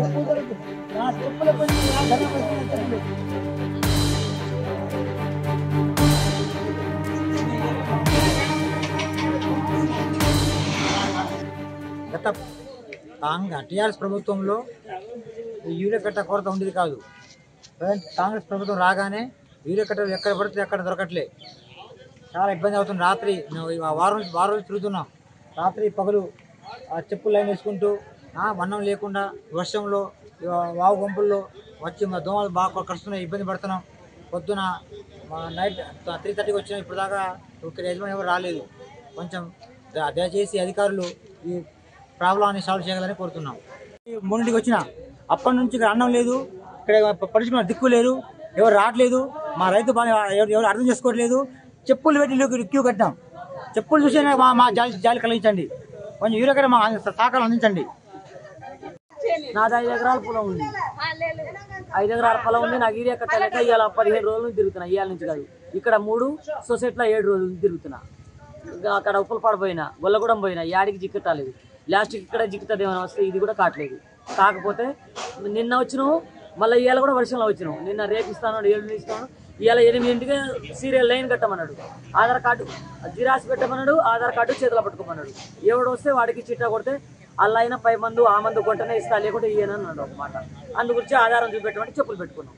గత టీఆర్ఎస్ ప్రభుత్వంలో యూరియా కట్ట కొరత ఉండేది కాదు. కాంగ్రెస్ ప్రభుత్వం రాగానే యూరియా కట్టలు ఎక్కడ పడితే అక్కడ దొరకట్లే, చాలా ఇబ్బంది అవుతుంది. రాత్రి వారం రోజులు తిరుగుతున్నాం, రాత్రి పగలు చెప్పులు లైన్ వేసుకుంటూ వన్నం లేకుండా వర్షంలో వాగు గుంపుల్లో వచ్చి దోమలు బాగా కరుస్తున్నాయి, ఇబ్బంది పడుతున్నాం. పొద్దున నైట్ 3:30కి వచ్చినా ఇప్పుడు దాకా ఇక్కడ యజమాని ఎవరు రాలేదు. కొంచెం దయచేసి అధికారులు ఈ ప్రాబ్లమ్ని సాల్వ్ చేయాలని కోరుతున్నాం. మొన్నటికి వచ్చిన అప్పటి నుంచి ఇక్కడ అన్నం లేదు, ఇక్కడ పరిశ్రమ దిక్కు లేదు, ఎవరు రావట్లేదు. మా రైతు ఎవరు అర్థం చేసుకోవట్లేదు. చెప్పులు పెట్టి క్యూ కట్టాం, చెప్పులు చూసి మా జాలి కలిగించండి, కొంచెం యూరియా కట్ట మా సహకారం అందించండి. నాది 5 ఎకరాల పొలం ఉంది, 5 ఎకరాల పొలం ఉంది. నాకు యూరియా కట్టలేక ఇవాళ 15 రోజుల నుంచి తిరుగుతున్నా, ఇవాళ నుంచి కాదు. ఇక్కడ 3 సొసైటీలో 7 రోజుల నుంచి తిరుగుతున్నా. అక్కడ ఉప్పులపాడు పోయినా, గొల్లగూడెం పోయినా, యాడికి జిక్కటాలేదు. లాస్ట్కి ఇక్కడ జిక్కుతుంది ఏమైనా వస్తే ఇది కూడా కావట్లేదు. కాకపోతే నిన్న వచ్చినావు, మళ్ళీ ఇవాళ కూడా వర్షంలో వచ్చినావు. నిన్న రేపు ఇస్తాను, 7 ఇస్తాను, ఇవాళ 8ంటికి సీరియల్ లైన్ కట్టమన్నాడు, ఆధార్ కార్డు జిరాక్స్ పెట్టమన్నాడు, ఆధార్ కార్డు చేతిలో పట్టుకోమన్నాడు. ఎవడు వస్తే వాడికి చిట్టా కొడితే అలా అయినా 5 మందు ఆ మందు కొంటనే ఇస్తా, లేకుంటే ఇయ్యనన్నాడు ఒక మాట. అందు గురించి ఆధారం చూపెట్టమంటే చెప్పులు పెట్టుకున్నాం.